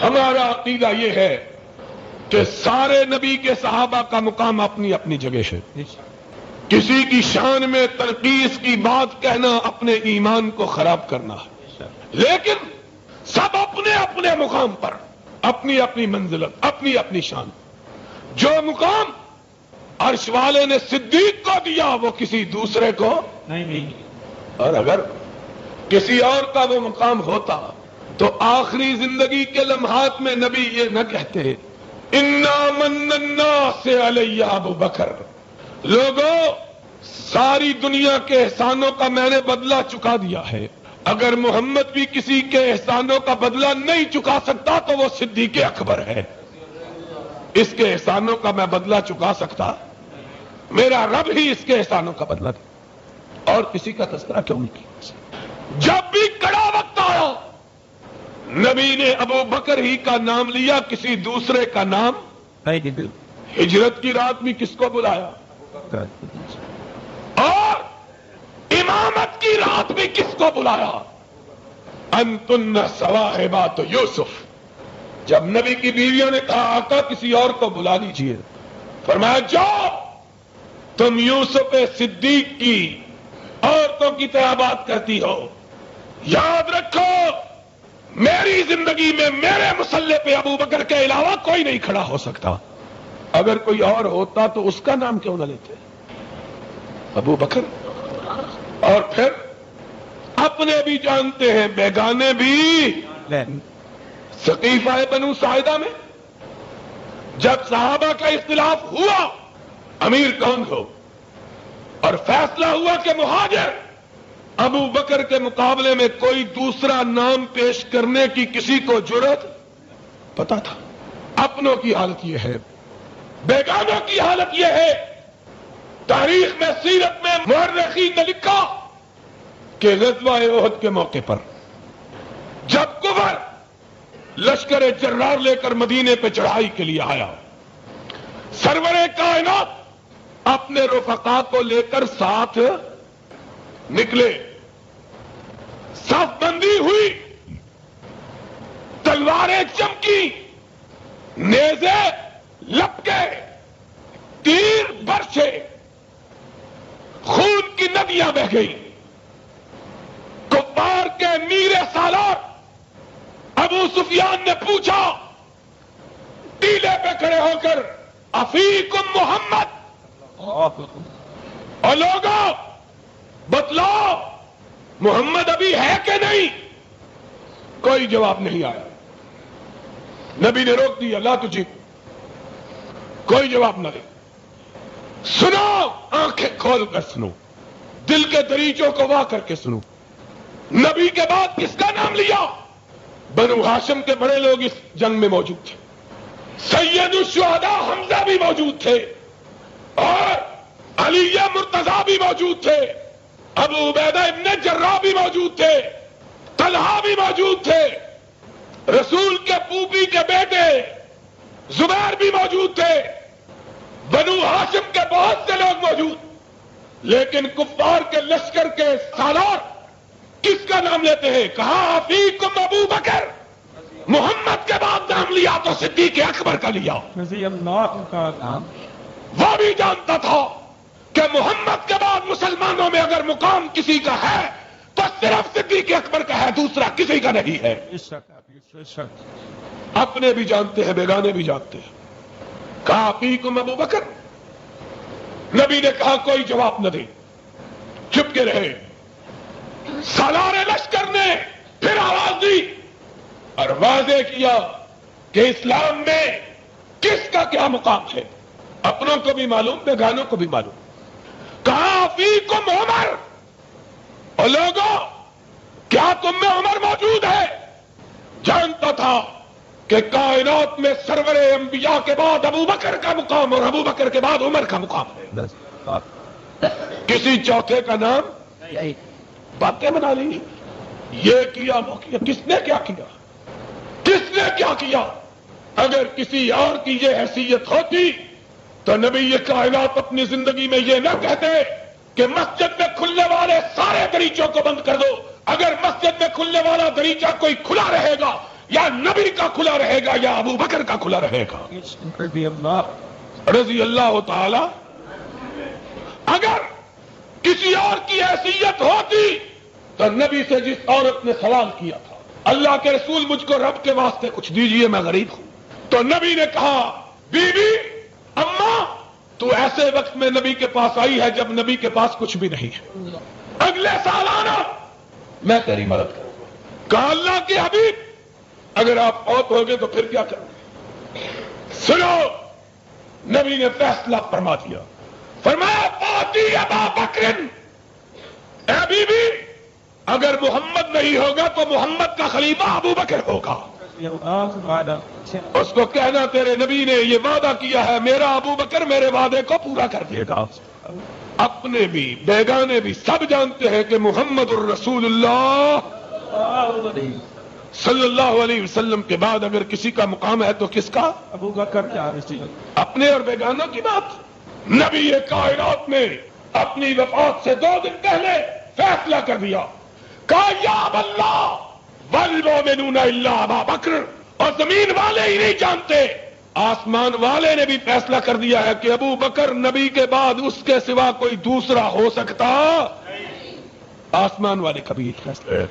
ہمارا عقیدہ یہ ہے کہ سارے نبی کے صحابہ کا مقام اپنی اپنی جگہ ہے. کسی کی شان میں تنقیص کی بات کہنا اپنے ایمان کو خراب کرنا ہے. لیکن سب اپنے اپنے مقام پر اپنی اپنی منزلت، اپنی اپنی شان. جو مقام عرش والے نے صدیق کو دیا وہ کسی دوسرے کو نہیں. اور اگر کسی اور کا وہ مقام ہوتا تو آخری زندگی کے لمحات میں نبی یہ نہ کہتے انا من الناس علی ابو بکر. لوگوں، ساری دنیا کے احسانوں کا میں نے بدلہ چکا دیا ہے. اگر محمد بھی کسی کے احسانوں کا بدلہ نہیں چکا سکتا تو وہ صدیق اکبر ہے. اس کے احسانوں کا میں بدلہ چکا سکتا؟ میرا رب ہی اس کے احسانوں کا بدلہ دے، اور کسی کا تذکرہ کیوں نہیں کیا؟ جب بھی کڑا وقت آیا نبی نے ابو بکر ہی کا نام لیا، کسی دوسرے کا نام. ہجرت کی رات میں کس کو بلایا؟ اور امامت کی رات میں کس کو بلایا؟ انتن صواحبات یوسف. جب نبی کی بیویوں نے کہا آقا کسی اور کو بلا لیجیے، فرمایا جاؤ، تم یوسف صدیق کی عورتوں کی طرح بات کرتی ہو. یاد رکھو میری زندگی میں میرے مسلح پہ ابو بکر کے علاوہ کوئی نہیں کھڑا ہو سکتا. اگر کوئی اور ہوتا تو اس کا نام کیوں نہ لیتے؟ ابو بکر. اور پھر اپنے بھی جانتے ہیں بیگانے بھی. سقیفہ بنو ساعدہ میں جب صحابہ کا اختلاف ہوا امیر کون ہو، اور فیصلہ ہوا کہ مہاجر، ابو بکر کے مقابلے میں کوئی دوسرا نام پیش کرنے کی کسی کو جرأت پتا تھا. اپنوں کی حالت یہ ہے، بیگانوں کی حالت یہ ہے. تاریخ میں، سیرت میں مورخین نے لکھا کہ غزوہ احد کے موقع پر جب کفر لشکر جرار لے کر مدینے پہ چڑھائی کے لیے آیا، سرور کائنات اپنے رفقا کو لے کر ساتھ نکلے. صف بندی ہوئی، تلواریں چمکی، نیزے لپکے، تیر برچے، خون کی ندیاں بہ گئی. کفار کے امیر سالار ابو سفیان نے پوچھا ٹیلے پہ کھڑے ہو کر افیکم محمد، اور لوگوں بتلاؤ محمد ابھی ہے کہ نہیں؟ کوئی جواب نہیں آیا. نبی نے روک دیا، لا تجیب، کوئی جواب نہ دے. سنو، آنکھیں کھول کر سنو، دل کے دریچوں کو وا کر کے سنو. نبی کے بعد کس کا نام لیا؟ بنو ہاشم کے بڑے لوگ اس جنگ میں موجود تھے. سید الشہداء حمزہ بھی موجود تھے، اور علی مرتضی بھی موجود تھے، ابو عبیدہ ابن جراح بھی موجود تھے، طلحہ بھی موجود تھے، رسول کے پھوپھی کے بیٹے زبیر بھی موجود تھے، بنو ہاشم کے بہت سے لوگ موجود. لیکن کفار کے لشکر کے سالار کس کا نام لیتے ہیں؟ کہا فیکم ابو بکر. محمد کے بعد نام لیا تو صدیق اکبر کا لیا. وہ بھی جانتا تھا کہ محمد کے بعد مسلمانوں میں اگر مقام کسی کا ہے تو صرف صدیق اکبر کا ہے، دوسرا کسی کا نہیں ہے. اپنے بھی جانتے ہیں، بیگانے بھی جانتے ہیں. کہا فیکم ابو بکر. نبی نے کہا کوئی جواب نہ دے، چپ کے رہے. سالار لشکر نے پھر آواز دی اور واضح کیا کہ اسلام میں کس کا کیا مقام ہے. اپنوں کو بھی معلوم، بیگانوں کو بھی معلوم. کہا فیکم عمر. اور لوگوں کیا تم میں عمر موجود ہے؟ جانتا تھا کہ کائنات میں سرور انبیاء کے بعد ابو بکر کا مقام اور ابو بکر کے بعد عمر کا مقام ہے. کسی چوتھے کا نام باتیں بنا لی، یہ کیا وہ کیا. کس نے کیا کیا؟ کس نے کیا کیا؟ اگر کسی اور کی یہ حیثیت ہوتی تو نبی یہ کائنات اپنی زندگی میں یہ نہ کہتے کہ مسجد میں کھلنے والے سارے دریچوں کو بند کر دو. اگر مسجد میں کھلنے والا دریچہ کوئی کھلا رہے گا یا نبی کا کھلا رہے گا یا ابو بکر کا کھلا رہے گا. رضی اللہ تعالی. اگر کسی اور کی حیثیت ہوتی تو نبی سے جس عورت نے سوال کیا تھا اللہ کے رسول مجھ کو رب کے واسطے کچھ دیجئے میں غریب ہوں، تو نبی نے کہا بی بی اماں تو ایسے وقت میں نبی کے پاس آئی ہے جب نبی کے پاس کچھ بھی نہیں ہے، اگلے سال آنا میں تیری مدد کروں گا. کہا اللہ کے حبیب اگر آپ فوت ہو گئے تو پھر کیا کریں گے؟ سنو، نبی نے فیصلہ فرما دیا. فرمایا فاتی ابا بکر، اے بی بی اگر محمد نہیں ہوگا تو محمد کا خلیفہ ابو بکر ہوگا. اس کو کہنا تیرے نبی نے یہ وعدہ کیا ہے، میرا ابو بکر میرے وعدے کو پورا کر دے گا. اپنے بھی بیگانے بھی سب جانتے ہیں کہ محمد الرسول اللہ صلی اللہ علیہ وسلم کے بعد اگر کسی کا مقام ہے تو کس کا؟ ابو بکر. اپنے اور بیگانوں کی بات. نبی کائنات نے اپنی وفات سے 2 دن پہلے فیصلہ کر دیا، کہا یا اللہ والمؤمنون الا ابا بکر، اور زمین والے ہی نہیں جانتے، آسمان والے نے بھی فیصلہ کر دیا ہے کہ ابو بکر نبی کے بعد اس کے سوا کوئی دوسرا ہو سکتا. آسمان والے کا بھی فیصلہ ہے.